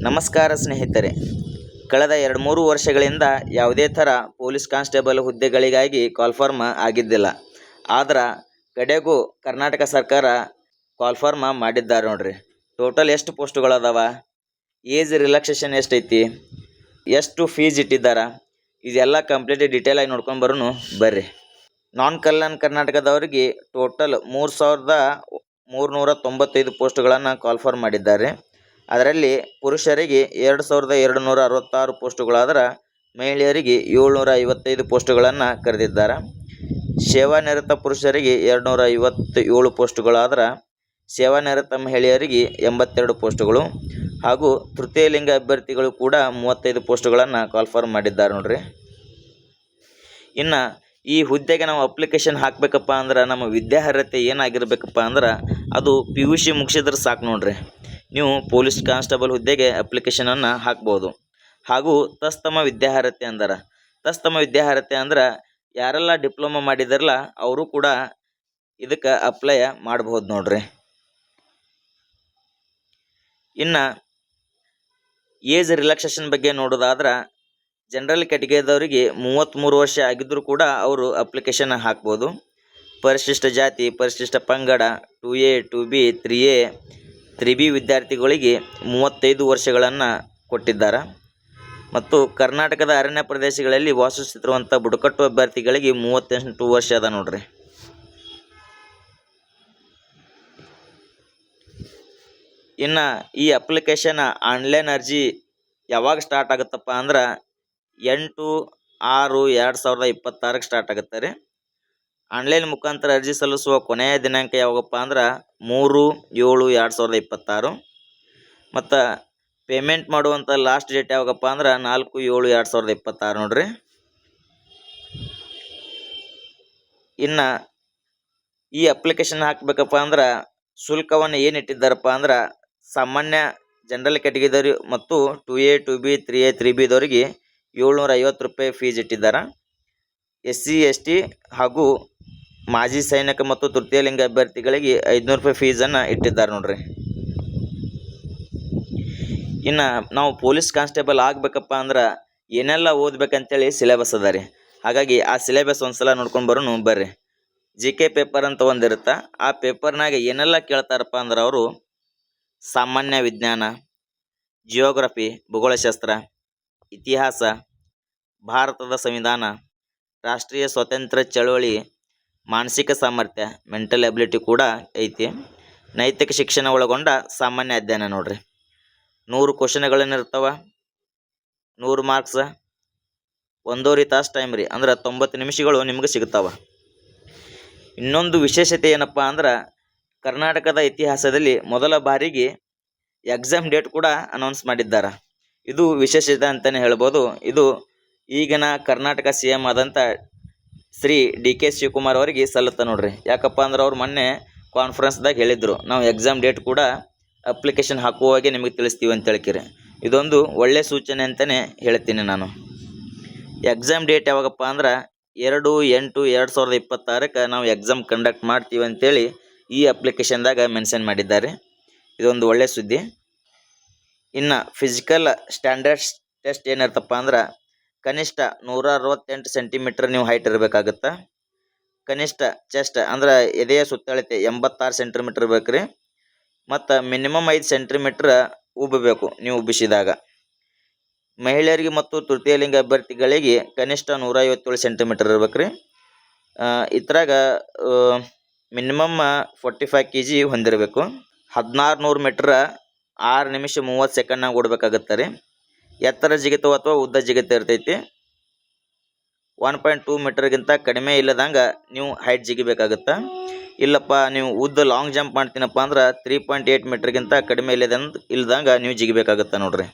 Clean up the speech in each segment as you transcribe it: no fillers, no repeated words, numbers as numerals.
ನಮಸ್ಕಾರ ಸ್ನೇಹಿತರೆ. ಕಳೆದ 2-3 ವರ್ಷಗಳಿಂದ ಯಾವುದೇ ಥರ ಪೊಲೀಸ್ ಕಾನ್ಸ್ಟೇಬಲ್ ಹುದ್ದೆಗಳಿಗಾಗಿ ಕಾಲ್ಫಾರ್ಮ್ ಆಗಿದ್ದಿಲ್ಲ. ಆದ್ರೆ ಕಡೆಗೂ ಕರ್ನಾಟಕ ಸರ್ಕಾರ ಕಾಲ್ಫಾರ್ಮ್ ಮಾಡಿದ್ದಾರೆ ನೋಡ್ರಿ. ಟೋಟಲ್ ಎಷ್ಟು ಪೋಸ್ಟ್ಗಳದಾವ, ಏಜ್ ರಿಲ್ಯಾಕ್ಸೇಷನ್ ಎಷ್ಟೈತಿ, ಎಷ್ಟು ಫೀಸ್ ಇಟ್ಟಿದ್ದಾರ, ಇದೆಲ್ಲ ಕಂಪ್ಲೀಟ್ ಡೀಟೇಲ್ ಆಗಿ ನೋಡ್ಕೊಂಡು ಬರೋನು ಬರ್ರಿ. ನಾನ್ ಕಲ್ಯಾಣ ಕರ್ನಾಟಕದವರಿಗೆ ಟೋಟಲ್ 3,395 ಪೋಸ್ಟ್ಗಳನ್ನು ಕಾಲ್ಫಾರ್ಮ್ ಮಾಡಿದ್ದಾರೆ. ಅದರಲ್ಲಿ ಪುರುಷರಿಗೆ 2,266 ಪೋಸ್ಟುಗಳಾದರೆ ಮಹಿಳೆಯರಿಗೆ 755 ಪೋಸ್ಟುಗಳನ್ನು ಕರೆದಿದ್ದಾರೆ. ಸೇವಾನಿರತ ಪುರುಷರಿಗೆ 257 ಪೋಸ್ಟುಗಳಾದರೆ ಸೇವಾನಿರತ ಮಹಿಳೆಯರಿಗೆ 82 ಪೋಸ್ಟುಗಳು ಹಾಗೂ ತೃತೀಯ ಲಿಂಗ ಅಭ್ಯರ್ಥಿಗಳು ಕೂಡ 35 ಪೋಸ್ಟುಗಳನ್ನು ಕಾಲ್ಫಾರ್ಮ್ ಮಾಡಿದ್ದಾರೆ ನೋಡ್ರಿ. ಇನ್ನು ಈ ಹುದ್ದೆಗೆ ನಾವು ಅಪ್ಲಿಕೇಶನ್ ಹಾಕಬೇಕಪ್ಪ ಅಂದ್ರೆ ನಮ್ಮ ವಿದ್ಯಾರ್ಹತೆ ಏನಾಗಿರ್ಬೇಕಪ್ಪ ಅಂದ್ರೆ ಅದು PUC ಮುಗಿಸಿದ್ರೆ ಸಾಕು ನೋಡ್ರಿ. ನೀವು ಪೊಲೀಸ್ ಕಾನ್ಸ್ಟೇಬಲ್ ಹುದ್ದೆಗೆ ಅಪ್ಲಿಕೇಶನನ್ನು ಹಾಕ್ಬೋದು. ಹಾಗೂ ತಸ್ತಮ ವಿದ್ಯಾರ್ಹತೆ ಅಂದ್ರೆ ಯಾರೆಲ್ಲ ಡಿಪ್ಲೊಮಾ ಮಾಡಿದಾರಲ್ಲ ಅವರು ಕೂಡ ಇದಕ್ಕೆ ಅಪ್ಲೈ ಮಾಡ್ಬೋದು ನೋಡ್ರಿ. ಇನ್ನು ಏಜ್ ರಿಲ್ಯಾಕ್ಸೇಷನ್ ಬಗ್ಗೆ ನೋಡೋದಾದ್ರೆ ಜನರಲ್ ಕ್ಯಾಟಗರಿದವರಿಗೆ 33 ವರ್ಷ ಆಗಿದ್ದರೂ ಕೂಡ ಅವರು ಅಪ್ಲಿಕೇಶನ್ ಹಾಕ್ಬೋದು. ಪರಿಶಿಷ್ಟ ಜಾತಿ, ಪರಿಶಿಷ್ಟ ಪಂಗಡ, 2A, 2B, 3A, 3B ವಿದ್ಯಾರ್ಥಿಗಳಿಗೆ 35 ವರ್ಷಗಳನ್ನು ಕೊಟ್ಟಿದ್ದಾರೆ. ಮತ್ತು ಕರ್ನಾಟಕದ ಅರಣ್ಯ ಪ್ರದೇಶಗಳಲ್ಲಿ ವಾಸಿಸುತ್ತಿರುವಂಥ ಬುಡಕಟ್ಟು ಅಭ್ಯರ್ಥಿಗಳಿಗೆ 38 ವರ್ಷ ಅದ ನೋಡ್ರಿ. ಇನ್ನು ಈ ಅಪ್ಲಿಕೇಶನ್ ಆನ್ಲೈನ್ ಅರ್ಜಿ ಯಾವಾಗ ಸ್ಟಾರ್ಟ್ ಆಗುತ್ತಪ್ಪ ಅಂದ್ರೆ 8/6/2026 ಸ್ಟಾರ್ಟ್ ಆಗುತ್ತೆ ರೀ. ಆನ್ಲೈನ್ ಮುಖಾಂತರ ಅರ್ಜಿ ಸಲ್ಲಿಸುವ ಕೊನೆಯ ದಿನಾಂಕ ಯಾವಾಗಪ್ಪ ಅಂದ್ರೆ 3/7/2026. ಮತ್ತು ಪೇಮೆಂಟ್ ಮಾಡುವಂಥ ಲಾಸ್ಟ್ ಡೇಟ್ ಯಾವಾಗಪ್ಪ ಅಂದ್ರೆ 4/7/2026 ನೋಡ್ರಿ. ಇನ್ನು ಈ ಅಪ್ಲಿಕೇಶನ್ ಹಾಕಬೇಕಪ್ಪ ಅಂದ್ರೆ ಶುಲ್ಕವನ್ನು ಏನು ಇಟ್ಟಿದ್ದಾರಪ್ಪ ಅಂದ್ರೆ ಸಾಮಾನ್ಯ ಜನರಲ್ ಕ್ಯಾಟಗರಿದವರು ಮತ್ತು 2A, 2B, 3A, 3Bದವರಿಗೆ 750 ರೂಪಾಯಿ ಫೀಸ್ ಇಟ್ಟಿದ್ದಾರೆ. SC, ST ಹಾಗೂ ಮಾಜಿ ಸೈನಿಕ ಮತ್ತು ತೃತೀಯ ಲಿಂಗ ಅಭ್ಯರ್ಥಿಗಳಿಗೆ 500 ರೂಪಾಯಿ ಫೀಸನ್ನು ಇಟ್ಟಿದ್ದಾರೆ ನೋಡ್ರಿ. ಇನ್ನು ನಾವು ಪೊಲೀಸ್ ಕಾನ್ಸ್ಟೇಬಲ್ ಆಗಬೇಕಪ್ಪ ಅಂದ್ರೆ ಏನೆಲ್ಲ ಓದ್ಬೇಕಂತೇಳಿ ಸಿಲೆಬಸ್ ಅದ ರೀ. ಹಾಗಾಗಿ ಆ ಸಿಲೆಬಸ್ ಒಂದ್ಸಲ ನೋಡ್ಕೊಂಡು ಬರೋನು ಬರ್ರಿ. GK ಪೇಪರ್ ಅಂತ ಒಂದಿರುತ್ತೆ. ಆ ಪೇಪರ್ನಾಗ ಏನೆಲ್ಲ ಕೇಳ್ತಾರಪ್ಪ ಅಂದ್ರೆ ಅವರು ಸಾಮಾನ್ಯ ವಿಜ್ಞಾನ, ಜಿಯೋಗ್ರಫಿ, ಭೂಗೋಳಶಾಸ್ತ್ರ, ಇತಿಹಾಸ, ಭಾರತದ ಸಂವಿಧಾನ, ರಾಷ್ಟ್ರೀಯ ಸ್ವಾತಂತ್ರ್ಯ ಚಳವಳಿ, ಮಾನಸಿಕ ಸಾಮರ್ಥ್ಯ, ಮೆಂಟಲ್ ಎಬಿಲಿಟಿ ಕೂಡ ಐತಿ, ನೈತಿಕ ಶಿಕ್ಷಣ ಒಳಗೊಂಡ ಸಾಮಾನ್ಯ ಅಧ್ಯಯನ ನೋಡ್ರಿ. 100 ಕ್ವಶನ್ಗಳೇನಿರ್ತಾವ, 100 ಮಾರ್ಕ್ಸ್, 1.5 ತಾಸು ಟೈಮ್ ರೀ, ಅಂದ್ರೆ 90 ನಿಮಿಷಗಳು ನಿಮ್ಗೆ ಸಿಗ್ತಾವ. ಇನ್ನೊಂದು ವಿಶೇಷತೆ ಏನಪ್ಪ ಅಂದ್ರೆ ಕರ್ನಾಟಕದ ಇತಿಹಾಸದಲ್ಲಿ ಮೊದಲ ಬಾರಿಗೆ ಎಕ್ಸಾಮ್ ಡೇಟ್ ಕೂಡ ಅನೌನ್ಸ್ ಮಾಡಿದ್ದಾರೆ. ಇದು ವಿಶೇಷತೆ ಅಂತಲೇ ಹೇಳ್ಬೋದು. ಇದು ಈಗಿನ ಕರ್ನಾಟಕ CM ಆದಂಥ ಶ್ರೀ DK ಶಿವಕುಮಾರ್ ಅವರಿಗೆ ಸಲ್ಲುತ್ತೆ ನೋಡ್ರಿ. ಯಾಕಪ್ಪ ಅಂದ್ರೆ ಅವ್ರು ಮೊನ್ನೆ ಕಾನ್ಫರೆನ್ಸ್ದಾಗ ಹೇಳಿದರು, ನಾವು ಎಕ್ಸಾಮ್ ಡೇಟ್ ಕೂಡ ಅಪ್ಲಿಕೇಶನ್ ಹಾಕುವಾಗೆ ನಿಮಗೆ ತಿಳಿಸ್ತೀವಿ ಅಂತ ಹೇಳ್ಕಿರಿ. ಇದೊಂದು ಒಳ್ಳೆಯ ಸೂಚನೆ ಅಂತಲೇ ಹೇಳ್ತೀನಿ ನಾನು. ಎಕ್ಸಾಮ್ ಡೇಟ್ ಯಾವಾಗಪ್ಪ ಅಂದ್ರೆ 2/8/2026 ನಾವು ಎಕ್ಸಾಮ್ ಕಂಡಕ್ಟ್ ಮಾಡ್ತೀವಿ ಅಂತೇಳಿ ಈ ಅಪ್ಲಿಕೇಶನ್ದಾಗ ಮೆನ್ಷನ್ ಮಾಡಿದ್ದಾರೆ. ಇದೊಂದು ಒಳ್ಳೆಯ ಸುದ್ದಿ. ಇನ್ನು ಫಿಸಿಕಲ್ ಸ್ಟ್ಯಾಂಡರ್ಡ್ಸ್ ಟೆಸ್ಟ್ ಏನಿರ್ತಪ್ಪ ಅಂದ್ರೆ ಕನಿಷ್ಠ 168 ಸೆಂಟಿಮೀಟ್ರ್ ನೀವು ಹೈಟ್ ಇರಬೇಕಾಗುತ್ತೆ. ಕನಿಷ್ಠ ಚೆಸ್ಟ್ ಅಂದ್ರೆ ಎದೆಯ ಸುತ್ತಳತೆ 86 ಸೆಂಟಿಮೀಟ್ರ್ ಇರ್ಬೇಕು ರೀ. ಮತ್ತು ಮಿನಿಮಮ್ 5 ಸೆಂಟಿಮೀಟ್ರ್ ಉಬ್ಬಬೇಕು ನೀವು ಉಬ್ಬಿಸಿದಾಗ. ಮಹಿಳೆಯರಿಗೆ ಮತ್ತು ತೃತೀಯ ಲಿಂಗ ಅಭ್ಯರ್ಥಿಗಳಿಗೆ ಕನಿಷ್ಠ 157 ಸೆಂಟಿಮೀಟ್ರ್ ಇರ್ಬೇಕು ರೀ. ಇದ್ರಾಗ ಮಿನಿಮಮ್ 45 kg ಹೊಂದಿರಬೇಕು. 1600 ಮೀಟ್ರ್ 6 ನಿಮಿಷ 30 ಸೆಕೆಂಡ್ನಾಗ ಓಡಬೇಕಾಗತ್ತೆ ರೀ. ಎತ್ತರ ಜಿಗಿತ ಅಥವಾ ಉದ್ದ ಜಿಗಿತ ಇರ್ತೈತಿ. 1.2 ಮೀಟರ್ಗಿಂತ ಕಡಿಮೆ ಇಲ್ಲದಂಗೆ ನೀವು ಹೈಟ್ ಜಿಗಿಬೇಕಾಗುತ್ತೆ. ಇಲ್ಲಪ್ಪ ನೀವು ಉದ್ದ ಲಾಂಗ್ ಜಂಪ್ ಮಾಡ್ತೀನಪ್ಪ ಅಂದ್ರೆ 3.8 ಮೀಟರ್ಗಿಂತ ಕಡಿಮೆ ಇಲ್ಲದಂಗೆ ನೀವು ಜಿಗಿಬೇಕಾಗುತ್ತೆ ನೋಡ್ರಿ.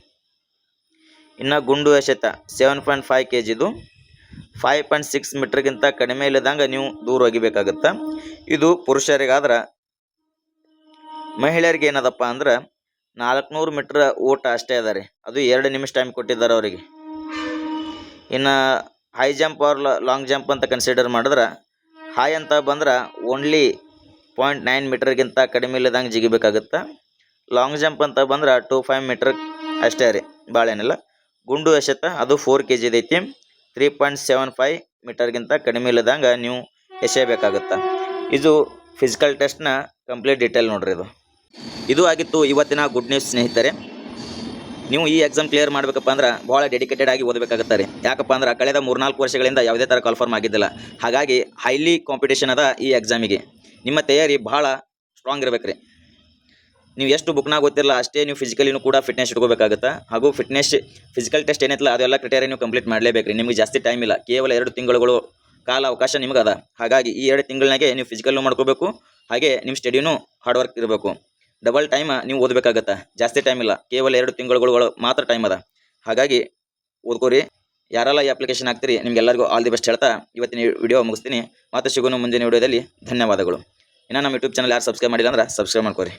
ಇನ್ನು ಗುಂಡು ಎಸೆತ 7.5 kgದು 5.6 ಮೀಟರ್ಗಿಂತ ಕಡಿಮೆ ಇಲ್ಲದಂಗೆ ನೀವು ದೂರ ಒಗಿಬೇಕಾಗುತ್ತೆ. ಇದು ಪುರುಷರಿಗಾದ್ರೆ. ಮಹಿಳೆಯರಿಗೆ ಏನದಪ್ಪ ಅಂದ್ರೆ 400 ಮೀಟ್ರ್ ಓಟ ಅಷ್ಟೇ ಅದ ರೀ. ಅದು 2 ನಿಮಿಷ ಟೈಮ್ ಕೊಟ್ಟಿದ್ದಾರೆ ಅವರಿಗೆ. ಇನ್ನು high jump or long jump ಅಂತ ಕನ್ಸಿಡರ್ ಮಾಡಿದ್ರೆ ಹೈ ಅಂತ ಬಂದ್ರೆ ಓನ್ಲಿ 0.9 ಮೀಟರ್ಗಿಂತ ಕಡಿಮೆ ಇಲ್ಲದಂಗೆ ಜಿಗಿಬೇಕಾಗುತ್ತೆ. ಲಾಂಗ್ ಜಂಪ್ ಅಂತ ಬಂದ್ರೆ 2.5 ಮೀಟರ್ ಅಷ್ಟೇ ರೀ, ಭಾಳ ಏನಿಲ್ಲ. ಗುಂಡು ಎಸೆತ ಅದು 4 kg ಐತಿ. 3.75 ಮೀಟರ್ಗಿಂತ ಕಡಿಮೆ ಇಲ್ಲದಂಗೆ ನೀವು ಎಸೆಯಬೇಕಾಗುತ್ತೆ. ಇದು ಫಿಸಿಕಲ್ ಟೆಸ್ಟ್ನ ಕಂಪ್ಲೀಟ್ ಡೀಟೇಲ್ ನೋಡ್ರಿ. ಇದು ಆಗಿತ್ತು ಇವತ್ತಿನ ಗುಡ್ ನ್ಯೂಸ್ ಸ್ನೇಹಿತರೆ. ನೀವು ಈ ಎಕ್ಸಾಮ್ ಕ್ಲಿಯರ್ ಮಾಡಬೇಕಪ್ಪ ಅಂದ್ರೆ ಭಾಳ ಡೆಡಿಕೇಟೆಡ್ ಆಗಿ ಓದಬೇಕಾಗುತ್ತೆ ರೀ. ಯಾಕಪ್ಪ ಅಂದ್ರೆ ಕಳೆದ 3-4 ವರ್ಷಗಳಿಂದ ಯಾವುದೇ ಥರ ಕನ್ಫರ್ಮ್ ಆಗಿದ್ದಿಲ್ಲ. ಹಾಗಾಗಿ ಹೈಲಿ ಕಾಂಪಿಟೇಷನ್ ಅದ ಈ ಎಕ್ಸಾಮಿಗೆ. ನಿಮ್ಮ ತಯಾರಿ ಭಾಳ ಸ್ಟ್ರಾಂಗ್ ಇರಬೇಕು ರೀ. ನೀವು ಎಷ್ಟು ಬುಕ್ನಾಗ ಗೊತ್ತಿರಲ್ಲ ಅಷ್ಟೇ ನೀವು ಫಿಸಿಕಲಿನೂ ಕೂಡ ಫಿಟ್ನೆಸ್ ಇಟ್ಕೋಬೇಕಾಗುತ್ತೆ. ಹಾಗೂ ಫಿಸಿಕಲ್ ಟೆಸ್ಟ್ ಏನೈತಲ್ಲ ಅದೆಲ್ಲ ಕ್ರೈಟೇರಿಯಾ ನೀವು ಕಂಪ್ಲೀಟ್ ಮಾಡಲೇಬೇಕು ರೀ. ನಿಮಗೆ ಜಾಸ್ತಿ ಟೈಮ್ ಇಲ್ಲ, ಕೇವಲ 2 ತಿಂಗಳುಗಳು ಕಾಲ ಅವಕಾಶ ನಿಮಗೆ ಅದ. ಹಾಗಾಗಿ ಈ 2 ತಿಂಗಳಾಗೆ ನೀವು ಫಿಸಿಕಲ್ನು ಮಾಡ್ಕೋಬೇಕು, ಹಾಗೆ ನಿಮ್ಮ ಸ್ಟಡಿನೂ ಹಾರ್ಡ್ ವರ್ಕ್ ಇರಬೇಕು. ಡಬಲ್ ಟೈಮ್ ನೀವು ಓದಬೇಕಾಗತ್ತೆ. ಜಾಸ್ತಿ ಟೈಮ್ ಇಲ್ಲ, ಕೇವಲ 2 ತಿಂಗಳುಗಳು ಮಾತ್ರ ಟೈಮ್ ಅದ. ಹಾಗಾಗಿ ಓದ್ಕೋರಿ. ಯಾರೆಲ್ಲ ಈ ಅಪ್ಲಿಕೇಶನ್ ಹಾಕ್ತೀರಿ ನಿಮಗೆಲ್ಲರಿಗೂ ಆಲ್ ದಿ ಬೆಸ್ಟ್ ಹೇಳ್ತಾ ಇವತ್ತಿನ ವಿಡಿಯೋ ಮುಗಿಸ್ತೀನಿ. ಮತ್ತೆ ಸಿಗೋಣ ಮುಂದಿನ ವಿಡಿಯೋದಲ್ಲಿ. ಧನ್ಯವಾದಗಳು. ಇನ್ನು ನಮ್ಮ ಯೂಟ್ಯೂಬ್ ಚಾನಲ್ ಯಾರು ಸಬ್ಸ್ಕ್ರೈಬ್ ಮಾಡಿಲ್ಲ ಅಂದ್ರೆ ಸಬ್ಸ್ಕ್ರೈಬ್ ಮಾಡ್ಕೋರಿ.